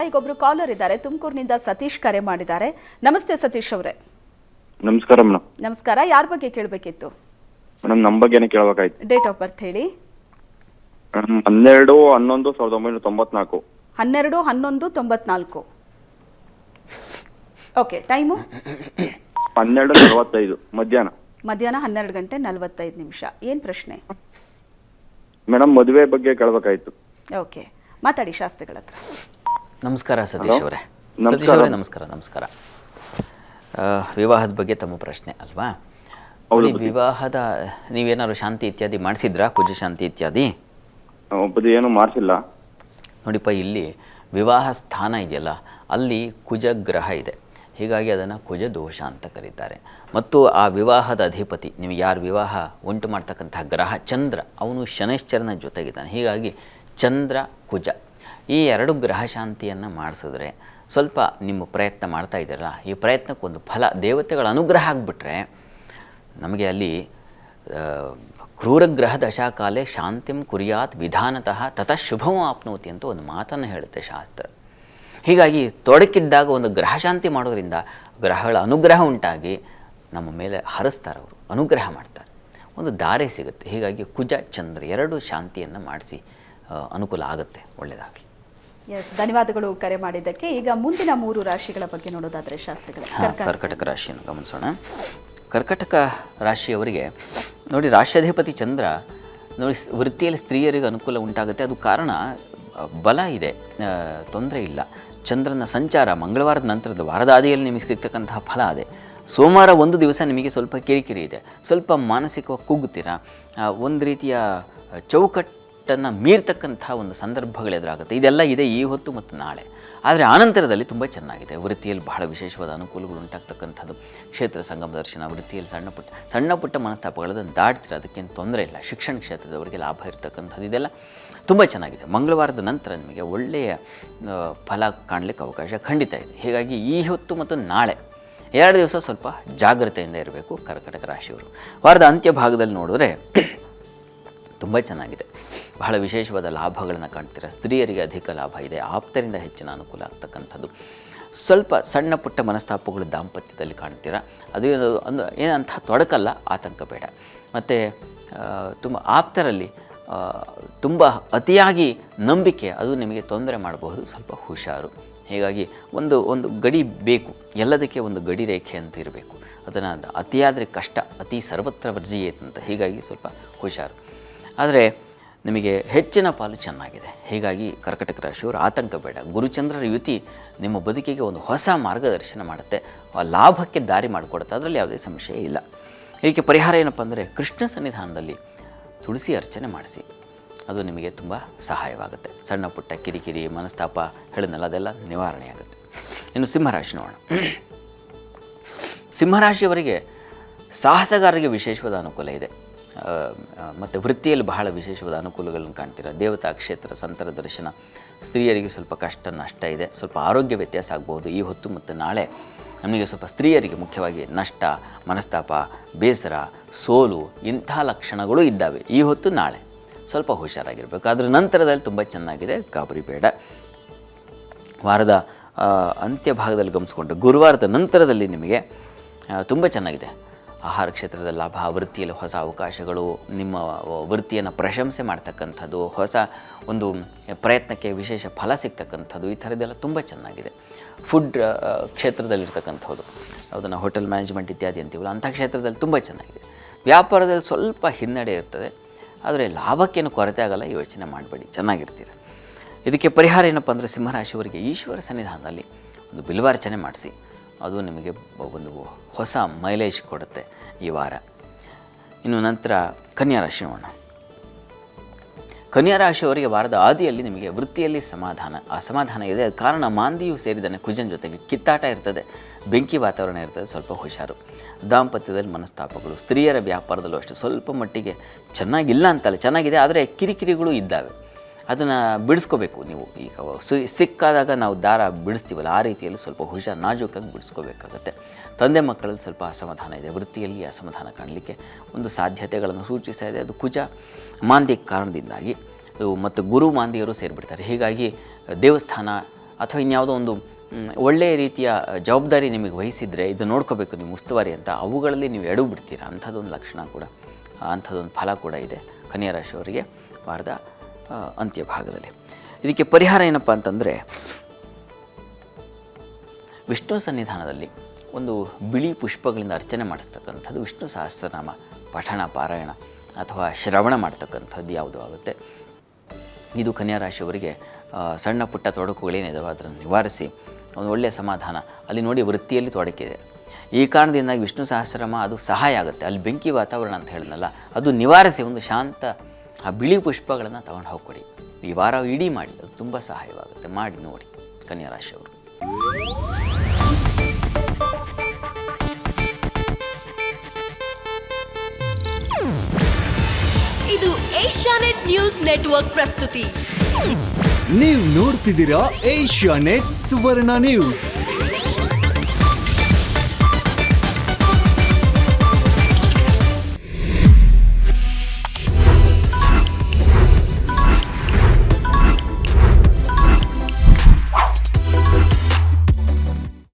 ಈಗೊಬ್ರು collar ಇದ್ದಾರೆ, ತುಮಕೂರಿನಿಂದ ಸತೀಶ್ ಕರೆ ಮಾಡಿದ್ದಾರೆ. ನಮಸ್ತೆ ಸತೀಶ್ ಅವರೇ. ನಮಸ್ಕಾರ ಮೇಡಮ್. ನಮಸ್ಕಾರ. ಯಾರ ಬಗ್ಗೆ ಕೇಳಬೇಕಿತ್ತು? ಮೇಡಮ್ ನಮ್ಮ ಬಗ್ಗೆನೇ ಕೇಳಬೇಕಾಯ್ತು. ಡೇಟ್ ಆಫ್ ಬರ್ತ್ ಹೇಳಿ. 12/11/1994. 12/11/94. ಓಕೆ, ಟೈಮು 12:45 ಮಧ್ಯಾಹ್ನ 12 ಗಂಟೆ 45 ನಿಮಿಷ. ಏನು ಪ್ರಶ್ನೆ ಮೇಡಮ್? ಮದುವೆ ಬಗ್ಗೆ ಕೇಳಬೇಕಾಯ್ತು. ಓಕೆ, ಮಾತಾಡಿ ಶಾಸ್ತ್ರಿಗಳ ಹತ್ರ. ನಮಸ್ಕಾರ ಸತೀಶ್ ಅವರೇ. ನಮಸ್ಕಾರ. ಸತೀಶ್ ಅವರೇ ನಮಸ್ಕಾರ. ವಿವಾಹದ ಬಗ್ಗೆ ತಮ್ಮ ಪ್ರಶ್ನೆ ಅಲ್ವಾ? ವಿವಾಹದ ನೀವೇನಾದ್ರು ಶಾಂತಿ ಇತ್ಯಾದಿ ಮಾಡಿಸಿದ್ರಾ? ಕುಜ ಶಾಂತಿ ಇತ್ಯಾದಿ ಒಬ್ಬದು ಏನು ಮಾಡಿಸಿಲ್ಲ ನೋಡಿಪ್ಪ. ಇಲ್ಲಿ ವಿವಾಹ ಸ್ಥಾನ ಇದೆಯಲ್ಲ, ಅಲ್ಲಿ ಕುಜ ಗ್ರಹ ಇದೆ. ಹೀಗಾಗಿ ಅದನ್ನು ಕುಜ ದೋಷ ಅಂತ ಕರೀತಾರೆ. ಮತ್ತು ಆ ವಿವಾಹದ ಅಧಿಪತಿ, ನಿಮಗೆ ಯಾರು ವಿವಾಹ ಉಂಟು ಮಾಡ್ತಕ್ಕಂತಹ ಗ್ರಹ ಚಂದ್ರ, ಅವನು ಶನೈಶ್ಚರನ ಜೊತೆಗಿದ್ದಾನೆ. ಹೀಗಾಗಿ ಚಂದ್ರ ಕುಜ ಈ ಎರಡು ಗ್ರಹ ಶಾಂತಿಯನ್ನು ಮಾಡಿಸಿದ್ರೆ ಸ್ವಲ್ಪ ನಿಮ್ಮ ಪ್ರಯತ್ನ ಮಾಡ್ತಾ ಇದ್ದೀರಲ್ಲ, ಈ ಪ್ರಯತ್ನಕ್ಕೊಂದು ಫಲ, ದೇವತೆಗಳ ಅನುಗ್ರಹ ಆಗಿಬಿಟ್ರೆ ನಮಗೆ ಅಲ್ಲಿ ಕ್ರೂರಗ್ರಹ ದಶಾಕಾಲೇ ಶಾಂತಿಂ ಕುರ್ಯಾತ್ ವಿಧಾನತಃ ತತಃ ಶುಭಂ ಆಪ್ನೋತಿ ಅಂತ ಒಂದು ಮಾತನ್ನು ಹೇಳುತ್ತೆ ಶಾಸ್ತ್ರ. ಹೀಗಾಗಿ ತೊಡಕಿದ್ದಾಗ ಒಂದು ಗ್ರಹ ಶಾಂತಿ ಮಾಡೋದ್ರಿಂದ ಗ್ರಹಗಳ ಅನುಗ್ರಹ ಉಂಟಾಗಿ ನಮ್ಮ ಮೇಲೆ ಹರಿಸ್ತಾರೆ, ಅವರು ಅನುಗ್ರಹ ಮಾಡ್ತಾರೆ, ಒಂದು ದಾರಿ ಸಿಗುತ್ತೆ. ಹೀಗಾಗಿ ಕುಜ ಚಂದ್ರ ಎರಡು ಶಾಂತಿಯನ್ನು ಮಾಡಿಸಿ ಅನುಕೂಲ ಆಗುತ್ತೆ, ಒಳ್ಳೆಯದಾಗಲಿ. ಎಸ್, ಧನ್ಯವಾದಗಳು ಕರೆ ಮಾಡಿದ್ದಕ್ಕೆ. ಈಗ ಮುಂದಿನ 3 ರಾಶಿಗಳ ಬಗ್ಗೆ ನೋಡೋದಾದರೆ ಶಾಸ್ತ್ರಿಗಳ ಕರ್ಕಟಕ ರಾಶಿಯನ್ನು ಗಮನಿಸೋಣ. ಕರ್ಕಟಕ ರಾಶಿಯವರಿಗೆ ನೋಡಿ, ರಾಶ್ಯಾಧಿಪತಿ ಚಂದ್ರ ನೋಡಿ, ವೃತ್ತಿಯಲ್ಲಿ ಸ್ತ್ರೀಯರಿಗೆ ಅನುಕೂಲ ಉಂಟಾಗುತ್ತೆ. ಅದು ಕಾರಣ ಬಲ ಇದೆ, ತೊಂದರೆ ಇಲ್ಲ. ಚಂದ್ರನ ಸಂಚಾರ ಮಂಗಳವಾರದ ನಂತರದ ವಾರದಾದಿಯಲ್ಲಿ ನಿಮಗೆ ಸಿಗ್ತಕ್ಕಂತಹ ಫಲ ಅದೇ. ಸೋಮವಾರ ಒಂದು ದಿವಸ ನಿಮಗೆ ಸ್ವಲ್ಪ ಕಿರಿಕಿರಿ ಇದೆ, ಸ್ವಲ್ಪ ಮಾನಸಿಕವಾಗಿ ಕುಗ್ಗುತ್ತೀರಾ, ಒಂದು ರೀತಿಯ ಚೌಕಟ್ಟನ್ನು ಮೀರ್ತಕ್ಕಂಥ ಒಂದು ಸಂದರ್ಭಗಳು ಎದುರಾಗುತ್ತೆ. ಇದೆಲ್ಲ ಇದೆ ಈ ಹೊತ್ತು ಮತ್ತು ನಾಳೆ. ಆದರೆ ಆನಂತರದಲ್ಲಿ ತುಂಬ ಚೆನ್ನಾಗಿದೆ. ವೃತ್ತಿಯಲ್ಲಿ ಬಹಳ ವಿಶೇಷವಾದ ಅನುಕೂಲಗಳು ಉಂಟಾಗ್ತಕ್ಕಂಥದ್ದು. ಕ್ಷೇತ್ರ ಸಂಗಮ ದರ್ಶನ, ವೃತ್ತಿಯಲ್ಲಿ ಸಣ್ಣ ಪುಟ್ಟ ಮನಸ್ತಾಪಗಳನ್ನು ದಾಟ್ತೀರ, ಅದಕ್ಕೇನು ತೊಂದರೆ ಇಲ್ಲ. ಶಿಕ್ಷಣ ಕ್ಷೇತ್ರದವರಿಗೆ ಲಾಭ ಇರತಕ್ಕಂಥದ್ದು, ಇದೆಲ್ಲ ತುಂಬ ಚೆನ್ನಾಗಿದೆ. ಮಂಗಳವಾರದ ನಂತರ ನಿಮಗೆ ಒಳ್ಳೆಯ ಫಲ ಕಾಣಲಿಕ್ಕೆ ಅವಕಾಶ ಖಂಡಿತ ಇದೆ. ಹೀಗಾಗಿ ಈ ಹೊತ್ತು ಮತ್ತು ನಾಳೆ 2 ದಿವಸ ಸ್ವಲ್ಪ ಜಾಗ್ರತೆಯಿಂದ ಇರಬೇಕು ಕರ್ಕಟಕ ರಾಶಿಯವರು. ವಾರದ ಅಂತ್ಯ ಭಾಗದಲ್ಲಿ ನೋಡಿದ್ರೆ ತುಂಬ ಚೆನ್ನಾಗಿದೆ. ಬಹಳ ವಿಶೇಷವಾದ ಲಾಭಗಳನ್ನು ಕಾಣ್ತೀರ. ಸ್ತ್ರೀಯರಿಗೆ ಅಧಿಕ ಲಾಭ ಇದೆ, ಆಪ್ತರಿಂದ ಹೆಚ್ಚಿನ ಅನುಕೂಲ ಆಗ್ತಕ್ಕಂಥದ್ದು. ಸ್ವಲ್ಪ ಸಣ್ಣ ಪುಟ್ಟ ಮನಸ್ತಾಪಗಳು ದಾಂಪತ್ಯದಲ್ಲಿ ಕಾಣ್ತೀರ. ಅದು ಏನಂಥ ತೊಡಕಲ್ಲ, ಆತಂಕ ಬೇಡ. ಮತ್ತು ತುಂಬ ಆಪ್ತರಲ್ಲಿ ತುಂಬ ಅತಿಯಾಗಿ ನಂಬಿಕೆ, ಅದು ನಿಮಗೆ ತೊಂದರೆ ಮಾಡಬಹುದು, ಸ್ವಲ್ಪ ಹುಷಾರು. ಹೀಗಾಗಿ ಒಂದು ಗಡಿ ಬೇಕು, ಎಲ್ಲದಕ್ಕೆ ಒಂದು ಗಡಿ ರೇಖೆ ಅಂತ ಇರಬೇಕು. ಅದನ್ನು ಅತಿಯಾದರೆ ಕಷ್ಟ, ಅತಿ ಸರ್ವತ್ರ ವರ್ಜಿಯೇತ್ ಅಂತ. ಹೀಗಾಗಿ ಸ್ವಲ್ಪ ಹುಷಾರು. ಆದರೆ ನಿಮಗೆ ಹೆಚ್ಚಿನ ಪಾಲು ಚೆನ್ನಾಗಿದೆ. ಹೀಗಾಗಿ ಕರ್ಕಟಕ ರಾಶಿಯವರು ಆತಂಕ ಬೇಡ. ಗುರುಚಂದ್ರರ ಯುತಿ ನಿಮ್ಮ ಬದುಕಿಗೆ ಒಂದು ಹೊಸ ಮಾರ್ಗದರ್ಶನ ಮಾಡುತ್ತೆ, ಆ ಲಾಭಕ್ಕೆ ದಾರಿ ಮಾಡಿಕೊಡುತ್ತೆ. ಅದರಲ್ಲಿ ಯಾವುದೇ ಸಮಸ್ಯೆ ಇಲ್ಲ. ಇದಕ್ಕೆ ಪರಿಹಾರ ಏನಪ್ಪ ಅಂದರೆ, ಕೃಷ್ಣ ಸನ್ನಿಧಾನದಲ್ಲಿ ತುಳಸಿ ಅರ್ಚನೆ ಮಾಡಿಸಿ, ಅದು ನಿಮಗೆ ತುಂಬ ಸಹಾಯವಾಗುತ್ತೆ. ಸಣ್ಣ ಪುಟ್ಟ ಕಿರಿಕಿರಿ ಮನಸ್ತಾಪ ಹೇಳಿದ್ನಲ್ಲ, ಅದೆಲ್ಲ ನಿವಾರಣೆ ಆಗುತ್ತೆ. ಇನ್ನು ಸಿಂಹರಾಶಿ ನೋಡೋಣ. ಸಿಂಹರಾಶಿಯವರಿಗೆ ಸಾಹಸಗಾರರಿಗೆ ವಿಶೇಷವಾದ ಅನುಕೂಲ ಇದೆ. ಮತ್ತು ವೃತ್ತಿಯಲ್ಲಿ ಬಹಳ ವಿಶೇಷವಾದ ಅನುಕೂಲಗಳನ್ನು ಕಾಣ್ತೀರ. ದೇವತಾ ಕ್ಷೇತ್ರ ಸಂತರ ದರ್ಶನ. ಸ್ತ್ರೀಯರಿಗೆ ಸ್ವಲ್ಪ ಕಷ್ಟ ನಷ್ಟ ಇದೆ, ಸ್ವಲ್ಪ ಆರೋಗ್ಯ ವ್ಯತ್ಯಾಸ ಆಗ್ಬೋದು ಈ ಹೊತ್ತು ಮತ್ತು ನಾಳೆ. ನಮಗೆ ಸ್ವಲ್ಪ ಸ್ತ್ರೀಯರಿಗೆ ಮುಖ್ಯವಾಗಿ ನಷ್ಟ, ಮನಸ್ತಾಪ, ಬೇಸರ, ಸೋಲು ಇಂಥ ಲಕ್ಷಣಗಳು ಇದ್ದಾವೆ ಈ ಹೊತ್ತು ನಾಳೆ. ಸ್ವಲ್ಪ ಹುಷಾರಾಗಿರಬೇಕು. ಅದರ ನಂತರದಲ್ಲಿ ತುಂಬ ಚೆನ್ನಾಗಿದೆ, ಗಾಬರಿ ಬೇಡ. ವಾರದ ಅಂತ್ಯ ಭಾಗದಲ್ಲಿ ಗಮನಿಸ್ಕೊಂಡ್ರೆ ಗುರುವಾರದ ನಂತರದಲ್ಲಿ ನಿಮಗೆ ತುಂಬ ಚೆನ್ನಾಗಿದೆ. ಆಹಾರ ಕ್ಷೇತ್ರದ ಲಾಭ, ವೃತ್ತಿಯಲ್ಲಿ ಹೊಸ ಅವಕಾಶಗಳು, ನಿಮ್ಮ ವೃತ್ತಿಯನ್ನು ಪ್ರಶಂಸೆ ಮಾಡ್ತಕ್ಕಂಥದ್ದು, ಹೊಸ ಒಂದು ಪ್ರಯತ್ನಕ್ಕೆ ವಿಶೇಷ ಫಲ ಸಿಗ್ತಕ್ಕಂಥದ್ದು, ಈ ಥರದ್ದೆಲ್ಲ ತುಂಬ ಚೆನ್ನಾಗಿದೆ. ಫುಡ್ ಕ್ಷೇತ್ರದಲ್ಲಿರ್ತಕ್ಕಂಥದ್ದು, ಅದನ್ನು ಹೋಟೆಲ್ ಮ್ಯಾನೇಜ್ಮೆಂಟ್ ಇತ್ಯಾದಿ ಅಂತೀವಲ್ಲ, ಅಂಥ ಕ್ಷೇತ್ರದಲ್ಲಿ ತುಂಬ ಚೆನ್ನಾಗಿದೆ. ವ್ಯಾಪಾರದಲ್ಲಿ ಸ್ವಲ್ಪ ಹಿನ್ನಡೆ ಇರ್ತದೆ, ಆದರೆ ಲಾಭಕ್ಕೇನು ಕೊರತೆ ಆಗಲ್ಲ, ಯೋಚನೆ ಮಾಡಬೇಡಿ, ಚೆನ್ನಾಗಿರ್ತೀರ. ಇದಕ್ಕೆ ಪರಿಹಾರ ಏನಪ್ಪ ಅಂದರೆ, ಸಿಂಹರಾಶಿಯವರಿಗೆ ಈಶ್ವರ ಸನ್ನಿಧಾನದಲ್ಲಿ ಒಂದು ಬಿಲ್ವಾರ್ಚನೆ ಮಾಡಿಸಿ, ಅದು ನಿಮಗೆ ಒಂದು ಹೊಸ ಮೈಲೇಜ್ ಕೊಡುತ್ತೆ ಈ ವಾರ. ಇನ್ನು ನಂತರ ಕನ್ಯಾ ರಾಶಿ ನೋಡೋಣ. ಕನ್ಯಾ ರಾಶಿಯವರಿಗೆ ವಾರದ ಆದಿಯಲ್ಲಿ ನಿಮಗೆ ವೃತ್ತಿಯಲ್ಲಿ ಅಸಮಾಧಾನ ಇದೆ. ಕಾರಣ ಮಾಂದಿಯು ಸೇರಿದ್ದಾನೆ ಕುಜನ ಜೊತೆಗೆ, ಕಿತ್ತಾಟ ಇರ್ತದೆ, ಬೆಂಕಿ ವಾತಾವರಣ ಇರ್ತದೆ, ಸ್ವಲ್ಪ ಹುಷಾರು. ದಾಂಪತ್ಯದಲ್ಲಿ ಮನಸ್ತಾಪಗಳು, ಸ್ತ್ರೀಯರ ವ್ಯಾಪಾರದಲ್ಲೂ ಅಷ್ಟೇ ಸ್ವಲ್ಪ ಮಟ್ಟಿಗೆ ಚೆನ್ನಾಗಿಲ್ಲ ಅಂತಲ್ಲ, ಚೆನ್ನಾಗಿದೆ, ಆದರೆ ಕಿರಿಕಿರಿಗಳು ಇದ್ದಾವೆ. ಅದನ್ನು ಬಿಡಿಸ್ಕೋಬೇಕು ನೀವು. ಈಗ ಸಿಕ್ಕಾದಾಗ ನಾವು ದಾರ ಬಿಡಿಸ್ತೀವಲ್ಲ, ಆ ರೀತಿಯಲ್ಲಿ ಸ್ವಲ್ಪ ಹುಷಾರು, ನಾಜೂಕಾಗಿ ಬಿಡಿಸ್ಕೋಬೇಕಾಗತ್ತೆ. ತಂದೆ ಮಕ್ಕಳಲ್ಲಿ ಸ್ವಲ್ಪ ಅಸಮಾಧಾನ ಇದೆ. ವೃತ್ತಿಯಲ್ಲಿ ಅಸಮಾಧಾನ ಕಾಣಲಿಕ್ಕೆ ಒಂದು ಸಾಧ್ಯತೆಗಳನ್ನು ಸೂಚಿಸ್ತಾ ಇದೆ. ಅದು ಕುಜ ಮಾಂದ್ಯ ಕಾರಣದಿಂದಾಗಿ ಮತ್ತು ಗುರು ಮಾಂದಿಯರು ಸೇರಿಬಿಡ್ತಾರೆ. ಹೀಗಾಗಿ ದೇವಸ್ಥಾನ ಅಥವಾ ಇನ್ಯಾವುದೋ ಒಂದು ಒಳ್ಳೆಯ ರೀತಿಯ ಜವಾಬ್ದಾರಿ ನಿಮಗೆ ವಹಿಸಿದರೆ ಇದು ನೋಡ್ಕೋಬೇಕು ನೀವು ಉಸ್ತುವಾರಿ ಅಂತ, ಅವುಗಳಲ್ಲಿ ನೀವು ಎಡು ಬಿಡ್ತೀರಾ ಅಂಥದ್ದೊಂದು ಲಕ್ಷಣ ಕೂಡ, ಅಂಥದ್ದೊಂದು ಫಲ ಕೂಡ ಇದೆ ಕನ್ಯಾ ರಾಶಿಯವರಿಗೆ ವಾರದ ಅಂತ್ಯಭಾಗದಲ್ಲಿ. ಇದಕ್ಕೆ ಪರಿಹಾರ ಏನಪ್ಪ ಅಂತಂದರೆ, ವಿಷ್ಣು ಸನ್ನಿಧಾನದಲ್ಲಿ ಒಂದು ಬಿಳಿ ಪುಷ್ಪಗಳಿಂದ ಅರ್ಚನೆ ಮಾಡಿಸ್ತಕ್ಕಂಥದ್ದು, ವಿಷ್ಣು ಸಹಸ್ರನಾಮ ಪಠಣ ಪಾರಾಯಣ ಅಥವಾ ಶ್ರವಣ ಮಾಡ್ತಕ್ಕಂಥದ್ದು ಯಾವುದು ಆಗುತ್ತೆ. ಇದು ಕನ್ಯಾ ರಾಶಿಯವರಿಗೆ ಸಣ್ಣ ಪುಟ್ಟ ತೊಡಕುಗಳೇನಿದಾವೆ ಅದನ್ನು ನಿವಾರಿಸಿ ಒಂದು ಒಳ್ಳೆಯ ಸಮಾಧಾನ. ಅಲ್ಲಿ ನೋಡಿ ವೃತ್ತಿಯಲ್ಲಿ ತೊಡಕಿದೆ, ಈ ಕಾರಣದಿಂದಾಗಿ ವಿಷ್ಣು ಸಹಸ್ರನಾಮ ಅದು ಸಹಾಯ ಆಗುತ್ತೆ. ಅಲ್ಲಿ ಬೆಂಕಿ ವಾತಾವರಣ ಅಂತ ಹೇಳಿದ್ನಲ್ಲ, ಅದು ನಿವಾರಿಸಿ ಒಂದು ಶಾಂತ ಆ ಬಿಳಿ ಪುಷ್ಪಗಳನ್ನು ತಗೊಂಡು ಹೋಗ್ಕೊಡಿ. ಈ ವಾರ ಇಡೀ ಮಾಡಿ, ಅದು ತುಂಬ ಸಹಾಯವಾಗುತ್ತೆ. ಮಾಡಿ ನೋಡಿ ಕನ್ಯಾ ರಾಶಿಯವರು. ಇದು ಏಷ್ಯಾನೆಟ್ ನ್ಯೂಸ್ ನೆಟ್ವರ್ಕ್ ಪ್ರಸ್ತುತಿ. ನೀವು ನೋಡ್ತಿದ್ದೀರಾ ಏಷ್ಯಾನೆಟ್ ಸುವರ್ಣ ನ್ಯೂಸ್.